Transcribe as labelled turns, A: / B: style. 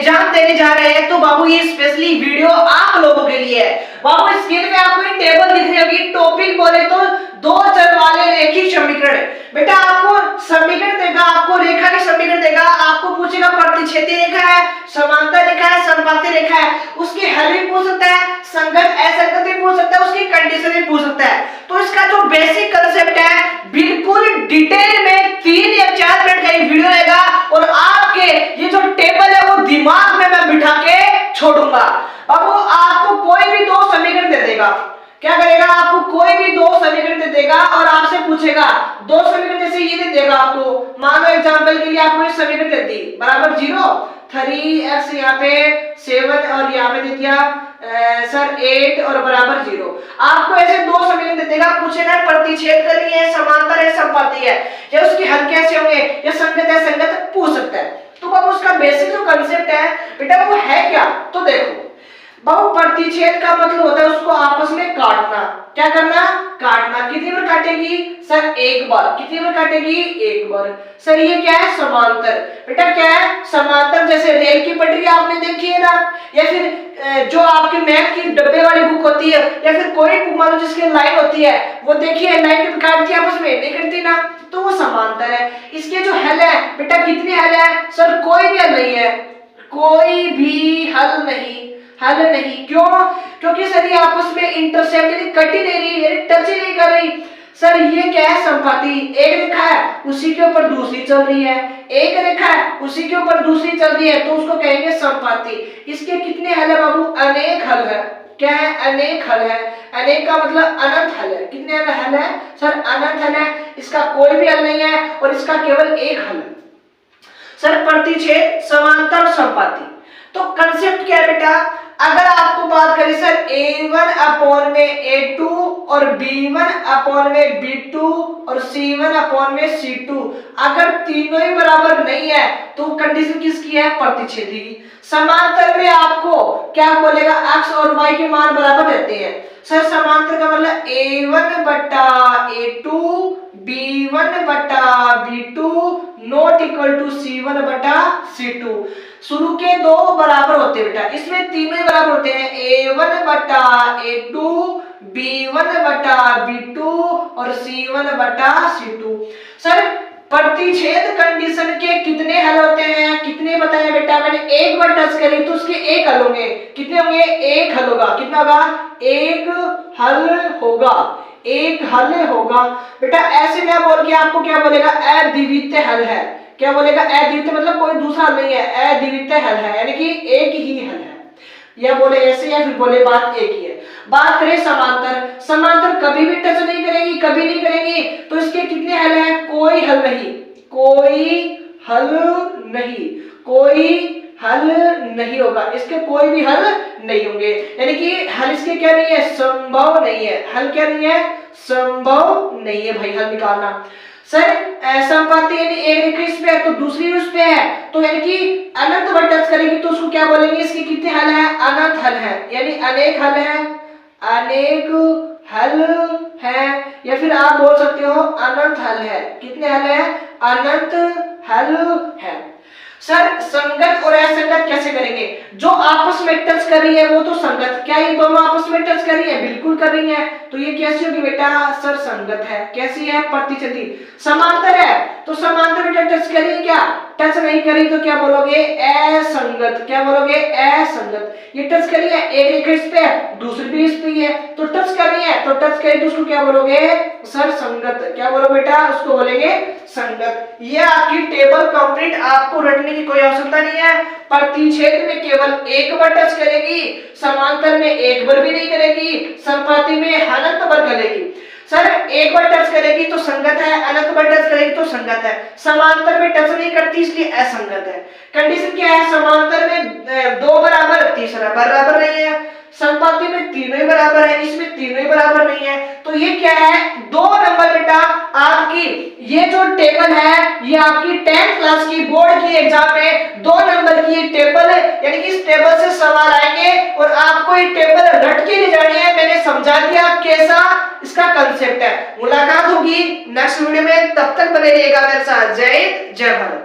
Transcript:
A: Exam देने जा रहे हैं तो बाबू ये स्पेशली वीडियो आप लोगों के लिए है। बाबू स्क्रीन पे आपको एक टेबल दिख रही होगी, टॉपिक बोले तो दो चर वाले रेखीय समीकरण। बेटा आपको समीकरण देगा, आपको रेखा के समीकरण देगा, आपको पूछेगा प्रतिच्छेदी रेखा है, समांतर रेखा है, समबाहु रेखा है, उसकी हल भी पूछ सकता है, संगत असंगत भी पूछ सकता है, उसकी कंडीशन भी पूछ सकता है। तो इसका जो बेसिक कांसेप्ट है बिल्कुल डिटेल में 3 या 4 मिनट का ये वीडियो रहेगा और आपके ये जो टेबल है वो दिमाग में मैं बिठा के छोड़ूंगा। अब वो आपको कोई भी दो समीकरण दे देगा, क्या करेगा, आपको कोई भी दो समीकरण दे देगा और आपसे पूछेगा दो समीकरण जैसे ये दे देगा आपको, मान लो एग्जांपल के लिए आपको ये समीकरण दे दी बराबर 0 3x यहाँ पे 7 और यहाँ पे दे दिया सर 8 और बराबर 0। आपको ऐसे दो समीकरण दे देगा, पूछेगा प्रतिच्छेद करनी है, समांतर है, समबाहु है, या उसके हल कैसे होंगे, या संगत है संगत पूछ सकता है। तो बाबू उसका बेसिक जो कांसेप्ट है बेटा वो है क्या, तो देखो बाबू प्रतिच्छेद का मतलब होता है उसको आपस में काटना। क्या करना, काटना। कितनी बार काटेगी सर, एक बार। कितनी बार काटेगी, एक बार। सर ये क्या है, समांतर। बेटा क्या है, समांतर। जैसे रेल की पटरी आपने देखी है ना, या फिर जो आपके मैथ की डब्बे वाली बुक होती है, या फिर कोई मान लो जिसकी लाइन होती है वो देखिए लाइन के काटती है आपस में, नहीं करती ना, तो वो समांतर है। इसके जो हल है बेटा, कितने हल है सर, कोई भी हल नहीं है, कोई भी हल नहीं, हल नहीं। क्यों, क्योंकि सर ये आपस में इंटरसेक्ट कट ही नहीं रही, टच ही नहीं कर रही। सर ये क्या है, समबाहु। एक रेखा है उसी के ऊपर दूसरी चल रही है, एक रेखा है उसी के ऊपर दूसरी चल रही है, तो उसको कहेंगे समबाहु। इसके कितने हल है बाबू, अनेक हल है। क्या है, अनेक हल है। अनेक का मतलब अनंत हल है। कितने हल है सर, अनंत हल है। इसका कोई भी हल नहीं है और इसका केवल एक हल है सर, प्रतिच्छेद, समांतर, समबाहु। तो कांसेप्ट क्या है बेटा, अगर आपको बात करें सर A1 अपॉन में A2 और B1 अपॉन में B2 और C1 अपॉन में C2, अगर तीनों ही बराबर नहीं है तो कंडीशन किसकी है, प्रतिच्छेदी की। समांतर में आपको क्या बोलेगा, x और y के मान बराबर रहते हैं। सर समांतर का मतलब A1 बटा A2 B1 बटा B2 not equal to C1 बटा C2। शुरू के दो बराबर होते हैं बेटा, इसमें तीनों ही बराबर होते हैं, A1 बटा A2 B1 बटा B2 और C1 बटा C2। सर प्रतिच्छेद कंडीशन के कितने हल होते हैं, कितने बताया बेटा, मैंने एक बार टच करी तो उसके एक हल होंगे। कितने होंगे, एक हल होगा। कितना होगा, एक हल होगा, एक हल होगा। बेटा ऐसे मैं बोल के आपको क्या बोलेगा, अद्वितीय हल है। क्या बोलेगा, अद्वितीय मतलब कोई दूसरा नहीं है, अद्वितीय हल है, यानी कि एक ही हल है। या बोले ऐसे या फिर बोले बात एक ही है। बात करें समांतर, समांतर कभी भी टच नहीं करेगी, कभी नहीं करेगी, तो इसके कितने हल हैं, कोई हल नहीं, कोई हल नहीं, कोई हल नहीं होगा। इसके कोई भी हल नहीं होंगे, यानी कि हल इसके क्या नहीं है, संभव नहीं है। हल क्या नहीं है, संभव नहीं है भाई हल निकालना। सर समबाहु यानी एक रेखा इस पे है तो दूसरी उस पे है, तो यानी कि अनंत पर टच करेगी तो उसको क्या बोलेंगे, इसके कितने हल है, अनंत हल है, यानी अनेक हल है, अनेक हल है, या फिर आप बोल सकते हो अनंत हल है। कितने हल है, अनंत हल है। सर संगत और असंगत कैसे करेंगे, जो आपस में टच कर रही है वो तो संगत, क्या ये दोनों आपस में टच कर रही है, बिल्कुल कर रही है, तो ये कैसी होगी बेटा, सर संगत है। कैसी है, प्रतिच्छेदी। समांतर है तो समांतर बेटा टच करेगी, क्या टच नहीं करी तो क्या बोलोगे, असंगत। क्या बोलोगे, असंगत। ये टच करी है, एक रेखा इस पे है दूसरी भी इस पे है, तो टच कर रही है, तो टच करी तो उसको क्या बोलोगे, सर संगत। क्या बोलो बेटा, उसको बोलेंगे संगत। ये आपकी टेबल कंप्लीट, आपको रटने की कोई आवश्यकता नहीं है। प्रतिच्छेद में केवल एक बार टच करेगी, समांतर में एक बार भी नहीं करेगी, समबाहु में अनंत बार करेगी। सर एक बार टच करेगी तो संगत है, अनंत बार टच करेगी तो संगत है, समांतर में टच नहीं करती इसलिए असंगत है। कंडीशन क्या है, समांतर में दो बराबर, तीसरा बराबर नहीं है, समबाहु में तीनों ही बराबर है, इसमें तीनों ही बराबर नहीं है, तो ये क्या है, 2 नंबर बेटा आपकी ये जो टेबल है ये आपकी 10th क्लास की बोर्ड की एग्जाम में 2 नंबर की ये टेबल है, यानी कि इस टेबल से सवाल आएंगे और आपको ये टेबल रट के नहीं जानी है। मैंने समझा दिया कैसा इसका कंसेप्ट है। मुलाकात होगी नेक्स्ट वीडियो में, तब तक बने रहिएगा मेरे साथ। जय हिंद, जय भारत।